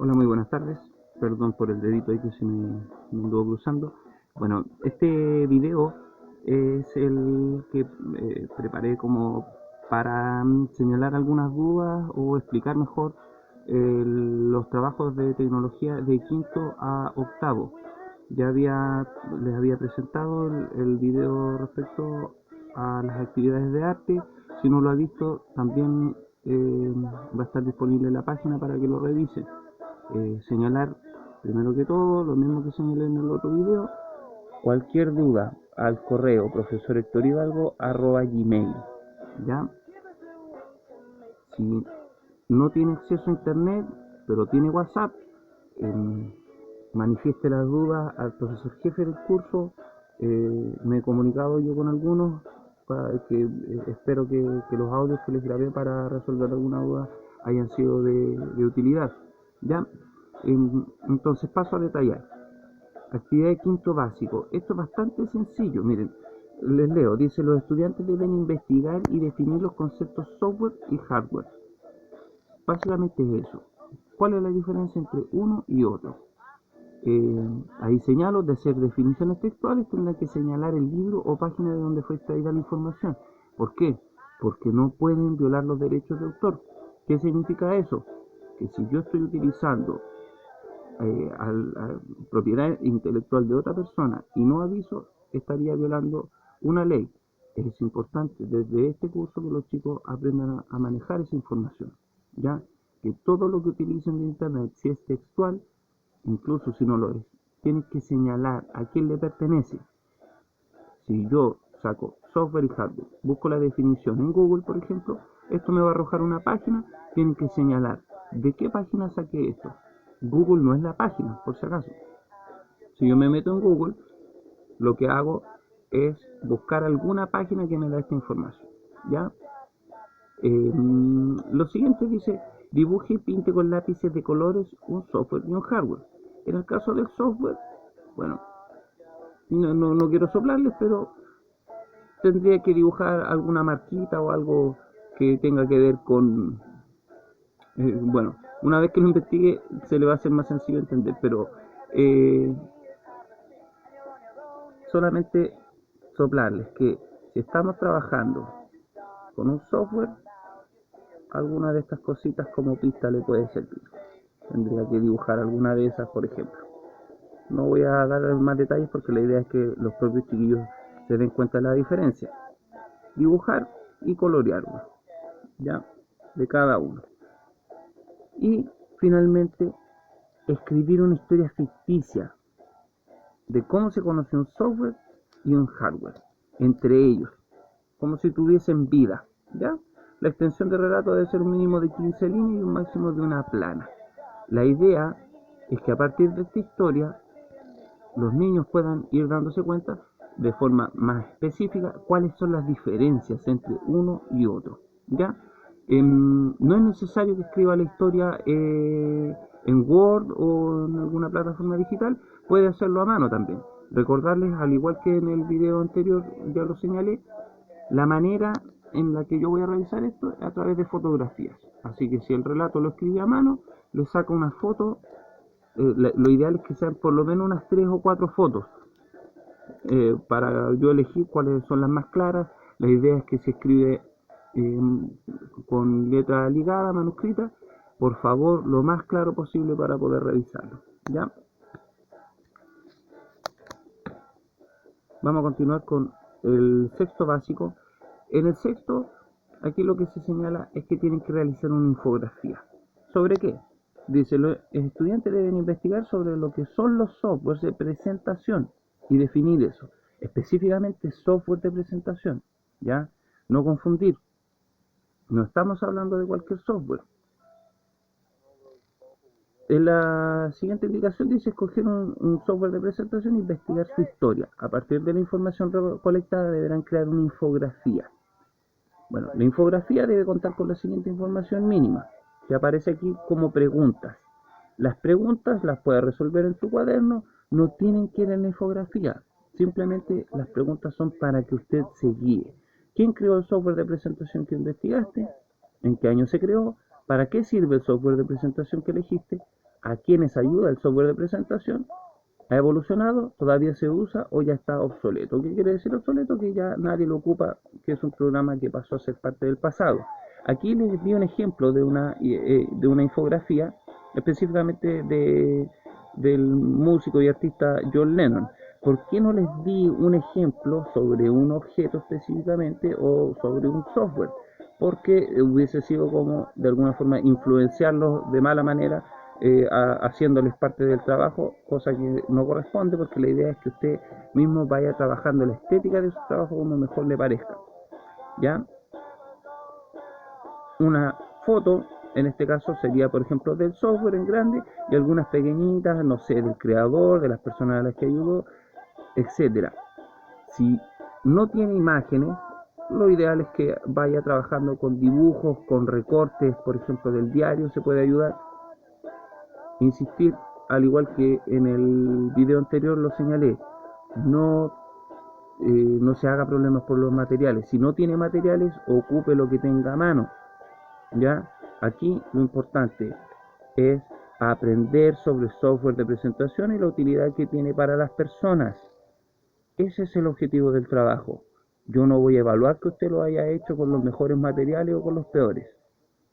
Hola, muy buenas tardes. Perdón por el dedito ahí que me anduvo cruzando. Bueno, este video es el que preparé como para señalar algunas dudas o explicar mejor los trabajos de tecnología de quinto a octavo. Les había presentado el video respecto a las actividades de arte. Si no lo ha visto, también va a estar disponible en la página para que lo revisen. Señalar primero que todo lo mismo que señalé en el otro video, cualquier duda al correo profesorhectorhidalgo@gmail. Ya, si no tiene acceso a internet pero tiene WhatsApp, eh, manifieste las dudas al profesor jefe del curso. Me he comunicado yo con algunos espero que los audios que les grabé para resolver alguna duda hayan sido de utilidad. Ya, entonces paso a detallar. Actividad de quinto básico. Esto es bastante sencillo. Miren, les leo. Dice: los estudiantes deben investigar y definir los conceptos software y hardware. Básicamente es eso. ¿Cuál es la diferencia entre uno y otro? Ahí señalo: de hacer definiciones textuales tendrán que señalar el libro o página de donde fue extraída la información. ¿Por qué? Porque no pueden violar los derechos de autor. ¿Qué significa eso? Que si yo estoy utilizando a propiedad intelectual de otra persona y no aviso, estaría violando una ley. Es importante desde este curso que los chicos aprendan a manejar esa información, ya que todo lo que utilicen de internet, si es textual, incluso si no lo es, tienen que señalar a quién le pertenece. Si yo saco software y hardware, busco la definición en Google, por ejemplo, esto me va a arrojar una página. Tienen que señalar de qué página saqué esto. Google no es la página, por si acaso. Si yo me meto en Google, lo que hago es buscar alguna página que me da esta información. ¿Ya? Lo siguiente dice: dibuje y pinte con lápices de colores un software y un hardware. En el caso del software, bueno, no quiero soplarles, pero tendría que dibujar alguna marquita o algo que tenga que ver con... bueno, una vez que lo investigue se le va a hacer más sencillo entender, pero eh, solamente soplarles que si estamos trabajando con un software, alguna de estas cositas como pista le puede servir. Tendría que dibujar alguna de esas, por ejemplo. No voy a dar más detalles porque la idea es que los propios chiquillos se den cuenta de la diferencia. Dibujar y colorearlo, ¿ya? De cada uno. Y finalmente, escribir una historia ficticia de cómo se conoce un software y un hardware entre ellos, como si tuviesen vida, ¿ya? La extensión de relato debe ser un mínimo de 15 líneas y un máximo de una plana. La idea es que a partir de esta historia los niños puedan ir dándose cuenta de forma más específica cuáles son las diferencias entre uno y otro, ¿ya? No es necesario que escriba la historia en Word o en alguna plataforma digital, puede hacerlo a mano también. Recordarles, al igual que en el video anterior ya lo señalé, la manera en la que yo voy a realizar esto es a través de fotografías. Así que si el relato lo escribe a mano, le saco una foto. Lo ideal es que sean por lo menos unas 3 o 4 fotos, para yo elegir cuáles son las más claras. La idea es que se escribe eh, con letra ligada, manuscrita, por favor, lo más claro posible para poder revisarlo. ¿Ya? Vamos a continuar con el sexto básico. En el sexto, aquí lo que se señala es que tienen que realizar una infografía. ¿Sobre qué? Dice: los estudiantes deben investigar sobre lo que son los softwares de presentación y definir eso. Específicamente software de presentación, ¿ya? No confundir. No estamos hablando de cualquier software. En la siguiente indicación dice: escoger un software de presentación e investigar su historia. A partir de la información recolectada deberán crear una infografía. Bueno, la infografía debe contar con la siguiente información mínima, que aparece aquí como preguntas. Las preguntas las puede resolver en su cuaderno, no tienen que ir en la infografía. Simplemente las preguntas son para que usted se guíe. ¿Quién creó el software de presentación que investigaste? ¿En qué año se creó? ¿Para qué sirve el software de presentación que elegiste? ¿A quiénes ayuda el software de presentación? ¿Ha evolucionado? ¿Todavía se usa o ya está obsoleto? ¿Qué quiere decir obsoleto? Que ya nadie lo ocupa, que es un programa que pasó a ser parte del pasado. Aquí les di un ejemplo de una infografía específicamente del músico y artista John Lennon. ¿Por qué no les di un ejemplo sobre un objeto específicamente o sobre un software? Porque hubiese sido como de alguna forma influenciarlos de mala manera, haciéndoles parte del trabajo, cosa que no corresponde, porque la idea es que usted mismo vaya trabajando la estética de su trabajo como mejor le parezca. ¿Ya? Una foto, en este caso, sería, por ejemplo, del software en grande y algunas pequeñitas, no sé, del creador, de las personas a las que ayudó, etcétera. Si no tiene imágenes, lo ideal es que vaya trabajando con dibujos, con recortes, por ejemplo, del diario, se puede ayudar. Insistir, al igual que en el video anterior lo señalé, no, no se haga problemas por los materiales. Si no tiene materiales, ocupe lo que tenga a mano. ¿Ya? Aquí lo importante es aprender sobre software de presentación y la utilidad que tiene para las personas. Ese es el objetivo del trabajo. Yo no voy a evaluar que usted lo haya hecho con los mejores materiales o con los peores.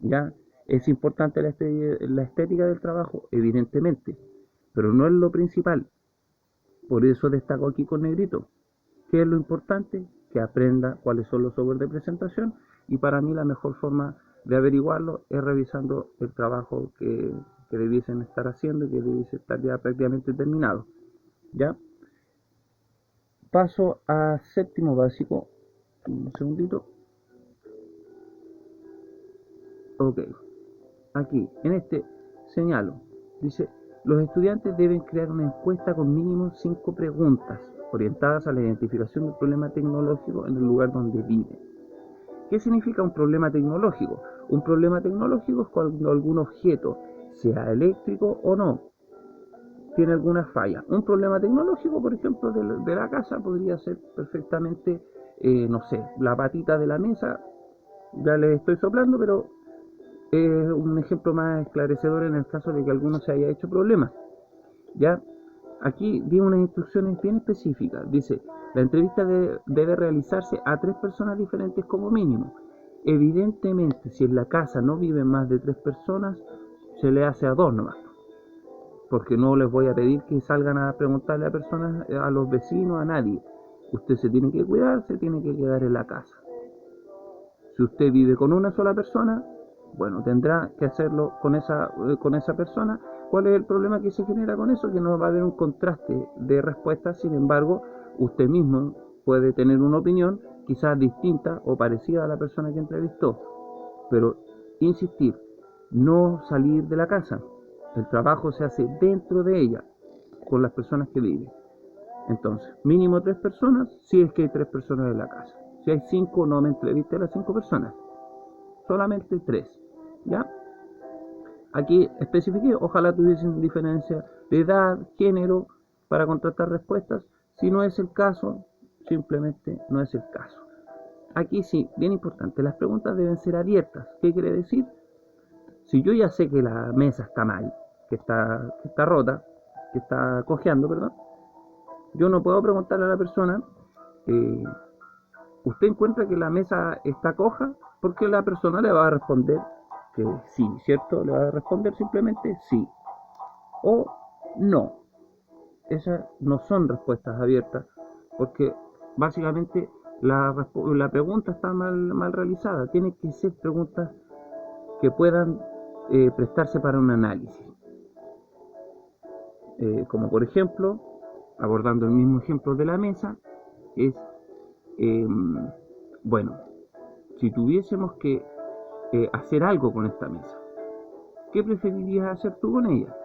¿Ya? Es importante la estética del trabajo, evidentemente, pero no es lo principal. Por eso destaco aquí con negrito. ¿Qué es lo importante? Que aprenda cuáles son los software de presentación, y para mí la mejor forma de averiguarlo es revisando el trabajo que debiesen estar haciendo y que debiese estar ya prácticamente terminado. ¿Ya? Paso a séptimo básico. Un segundito. Ok. Aquí, en este, señalo. Dice, los estudiantes deben crear una encuesta con mínimo 5 preguntas orientadas a la identificación del problema tecnológico en el lugar donde viven. ¿Qué significa un problema tecnológico? Un problema tecnológico es cuando algún objeto, sea eléctrico o no, tiene alguna falla. Un problema tecnológico, por ejemplo, de la casa podría ser perfectamente, no sé, la patita de la mesa. Ya les estoy soplando, pero es un ejemplo más esclarecedor en el caso de que alguno se haya hecho problemas. ¿Ya? Aquí di unas instrucciones bien específicas. Dice, la entrevista debe realizarse a 3 personas diferentes como mínimo. Evidentemente, si en la casa no viven más de 3 personas, se le hace a 2 nomás. Porque no les voy a pedir que salgan a preguntarle a personas, a los vecinos, a nadie. Usted se tiene que cuidar, se tiene que quedar en la casa. Si usted vive con una sola persona, bueno, tendrá que hacerlo con esa persona. ¿Cuál es el problema que se genera con eso? Que no va a haber un contraste de respuestas. Sin embargo, usted mismo puede tener una opinión quizás distinta o parecida a la persona que entrevistó. Pero insistir, no salir de la casa. El trabajo se hace dentro de ella, con las personas que viven. Entonces, mínimo 3 personas, si es que hay 3 personas en la casa. Si hay 5, no me entreviste a las 5 personas. Solamente 3. ¿Ya? Aquí especifiqué, ojalá tuviesen diferencia de edad, género, para contrastar respuestas. Si no es el caso, simplemente no es el caso. Aquí sí, bien importante, las preguntas deben ser abiertas. ¿Qué quiere decir? Si yo ya sé que la mesa está mal, que está rota, que está cojeando, perdón, yo no puedo preguntarle a la persona, eh, ¿usted encuentra que la mesa está coja? Porque la persona le va a responder que sí, ¿cierto? Le va a responder simplemente sí o no. Esas no son respuestas abiertas, porque básicamente la pregunta está mal realizada. Tienen que ser preguntas que puedan prestarse para un análisis. Como por ejemplo, abordando el mismo ejemplo de la mesa, es, eh, bueno, si tuviésemos que hacer algo con esta mesa, ¿qué preferirías hacer tú con ella?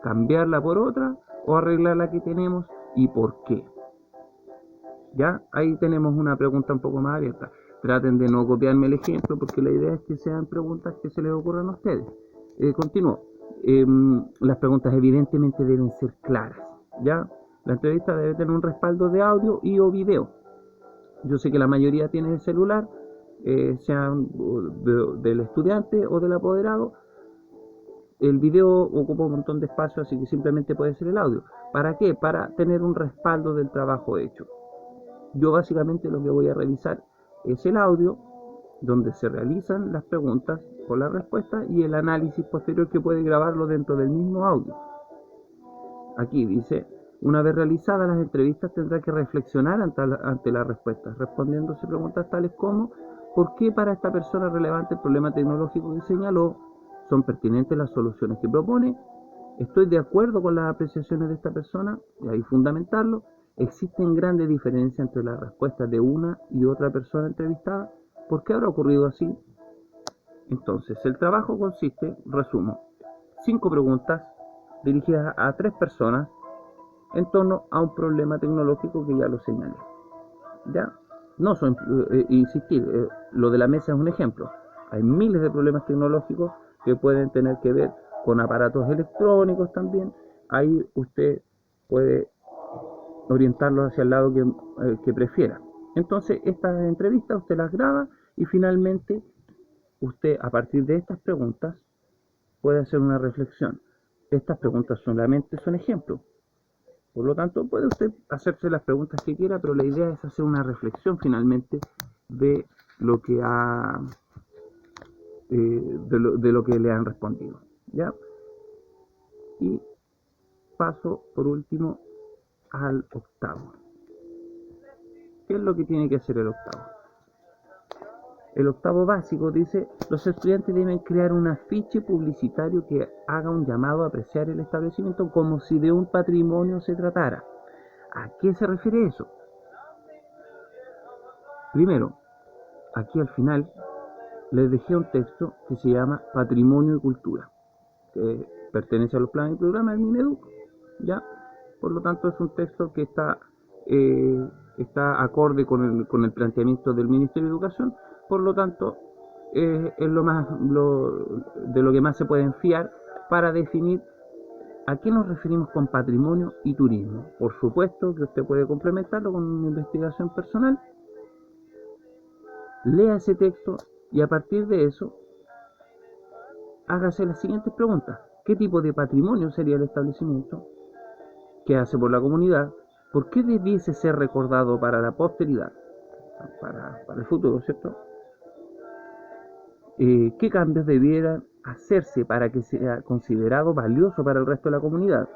¿Cambiarla por otra o arreglar la que tenemos, y por qué? Ya, ahí tenemos una pregunta un poco más abierta. Traten de no copiarme el ejemplo, porque la idea es que sean preguntas que se les ocurran a ustedes. Continúo. Las preguntas evidentemente deben ser claras. Ya, la entrevista debe tener un respaldo de audio y o video. Yo sé que la mayoría tiene el celular, sean del estudiante o del apoderado. el video ocupa un montón de espacio, así que simplemente puede ser el audio. ¿Para qué? Para tener un respaldo del trabajo hecho. Yo básicamente lo que voy a revisar es el audio, donde se realizan las preguntas o las respuestas y el análisis posterior que puede grabarlo dentro del mismo audio. Aquí dice, una vez realizadas las entrevistas tendrá que reflexionar ante las respuestas, respondiéndose preguntas tales como ¿por qué para esta persona es relevante el problema tecnológico que señaló? ¿Son pertinentes las soluciones que propone? ¿Estoy de acuerdo con las apreciaciones de esta persona? Y ahí fundamentarlo. ¿Existen grandes diferencias entre las respuestas de una y otra persona entrevistada? ¿Por qué habrá ocurrido así? Entonces, el trabajo consiste, resumo, 5 preguntas dirigidas a 3 personas en torno a un problema tecnológico que ya lo señalé. ¿Ya? No son, insistir, lo de la mesa es un ejemplo. Hay miles de problemas tecnológicos que pueden tener que ver con aparatos electrónicos también. Ahí usted puede orientarlos hacia el lado que prefiera. Entonces, estas entrevistas usted las graba y finalmente usted, a partir de estas preguntas, puede hacer una reflexión. Estas preguntas solamente son ejemplos. Por lo tanto, puede usted hacerse las preguntas que quiera, pero la idea es hacer una reflexión finalmente de lo que de lo que le han respondido. ¿Ya? Y paso por último al octavo. ¿Qué es lo que tiene que hacer el octavo? El octavo básico dice, los estudiantes deben crear un afiche publicitario que haga un llamado a apreciar el establecimiento como si de un patrimonio se tratara. ¿A qué se refiere eso? Primero, aquí al final les dejé un texto que se llama Patrimonio y Cultura, que pertenece a los planes y programas del Mineduc, ¿ya? Por lo tanto, es un texto que está acorde con el planteamiento del Ministerio de Educación. Por lo tanto, es de lo que más se pueden fiar para definir a qué nos referimos con patrimonio y turismo. Por supuesto que usted puede complementarlo con una investigación personal. Lea ese texto y a partir de eso hágase las siguientes preguntas. ¿Qué tipo de patrimonio sería el establecimiento? ¿Qué hace por la comunidad? ¿Por qué debiese ser recordado para la posteridad? Para el futuro, ¿cierto? ¿Qué cambios debieran hacerse para que sea considerado valioso para el resto de la comunidad?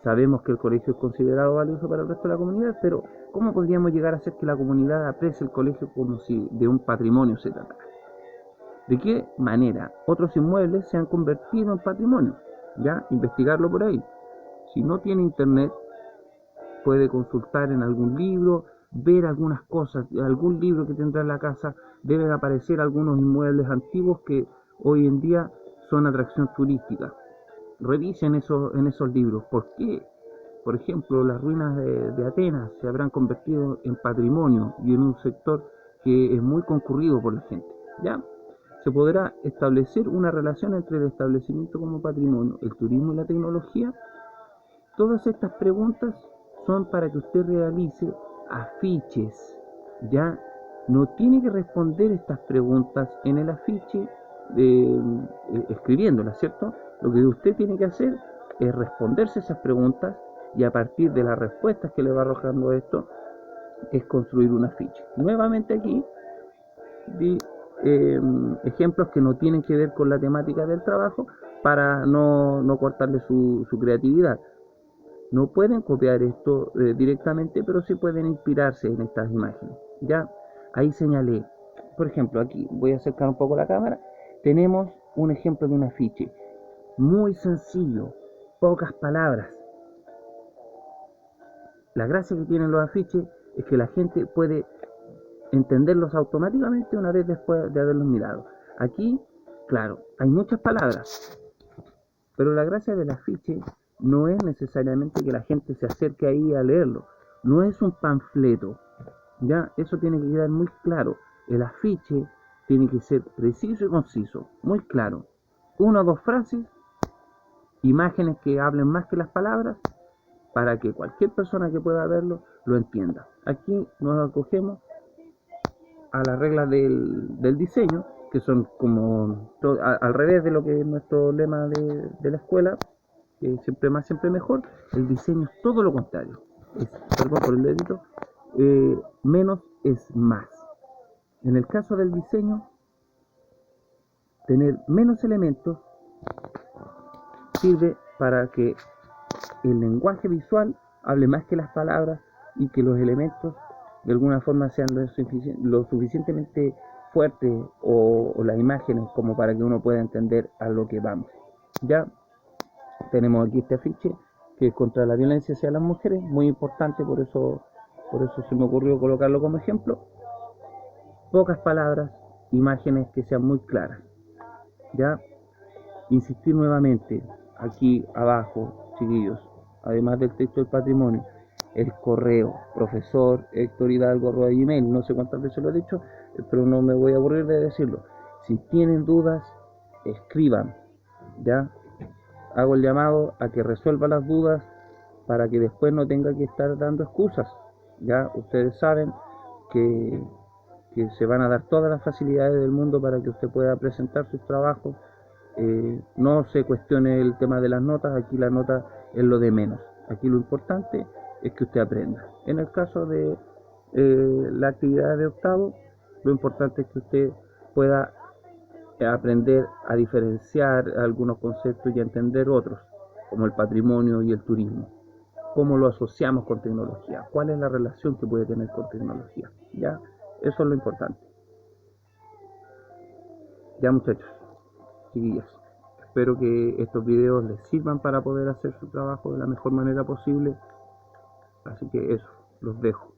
Sabemos que el colegio es considerado valioso para el resto de la comunidad, pero ¿cómo podríamos llegar a hacer que la comunidad aprecie el colegio como si de un patrimonio se tratara? ¿De qué manera otros inmuebles se han convertido en patrimonio? ¿Ya? Investigarlo por ahí. Si no tiene internet, puede consultar en algún libro, ver algunas cosas, algún libro que tendrá en la casa. Deben aparecer algunos inmuebles antiguos que hoy en día son atracción turística. Revisen en esos libros. ¿Por qué? Por ejemplo, las ruinas de Atenas se habrán convertido en patrimonio y en un sector que es muy concurrido por la gente. ¿Ya? Se podrá establecer una relación entre el establecimiento como patrimonio, el turismo y la tecnología. Todas estas preguntas son para que usted realice afiches. Ya no tiene que responder estas preguntas en el afiche escribiéndolas, ¿cierto? Lo que usted tiene que hacer es responderse esas preguntas y a partir de las respuestas que le va arrojando esto, es construir un afiche. Nuevamente aquí di ejemplos que no tienen que ver con la temática del trabajo para no cortarle su creatividad. No pueden copiar esto directamente, pero sí pueden inspirarse en estas imágenes. Ya, ahí señalé. Por ejemplo, aquí voy a acercar un poco la cámara. Tenemos un ejemplo de un afiche. Muy sencillo, pocas palabras. La gracia que tienen los afiches es que la gente puede entenderlos automáticamente una vez después de haberlos mirado. Aquí, claro, hay muchas palabras, pero la gracia del afiche no es necesariamente que la gente se acerque ahí a leerlo. No es un panfleto. Ya, eso tiene que quedar muy claro. El afiche tiene que ser preciso y conciso, muy claro. 1 o 2 frases, imágenes que hablen más que las palabras, para que cualquier persona que pueda verlo lo entienda. Aquí nos acogemos a las reglas del diseño que son como al revés de lo que es nuestro lema de la escuela, siempre más, siempre mejor. El diseño es todo lo contrario. Perdón por el dedito, menos es más. En el caso del diseño, tener menos elementos sirve para que el lenguaje visual hable más que las palabras y que los elementos de alguna forma sean lo suficientemente fuertes o las imágenes como para que uno pueda entender a lo que vamos. Ya tenemos aquí este afiche que es contra la violencia hacia las mujeres, muy importante, por eso se me ocurrió colocarlo como ejemplo. Pocas palabras, imágenes que sean muy claras. Ya, insistir nuevamente, aquí abajo, chiquillos, además del texto del patrimonio, el correo, profesor Héctor Hidalgo @gmail, no sé cuántas veces lo he dicho, pero no me voy a aburrir de decirlo. Si tienen dudas, escriban, ya. Hago el llamado a que resuelva las dudas para que después no tenga que estar dando excusas. Ya ustedes saben que, que se van a dar todas las facilidades del mundo para que usted pueda presentar sus trabajos. No se cuestione el tema de las notas, aquí la nota es lo de menos. Aquí lo importante es que usted aprenda. En el caso de la actividad de octavo, lo importante es que usted pueda aprender a diferenciar algunos conceptos y a entender otros, como el patrimonio y el turismo. ¿Cómo lo asociamos con tecnología? ¿Cuál es la relación que puede tener con tecnología? ¿Ya? Eso es lo importante. Ya, muchachos, chiquillas, espero que estos videos les sirvan para poder hacer su trabajo de la mejor manera posible. Así que eso, los dejo.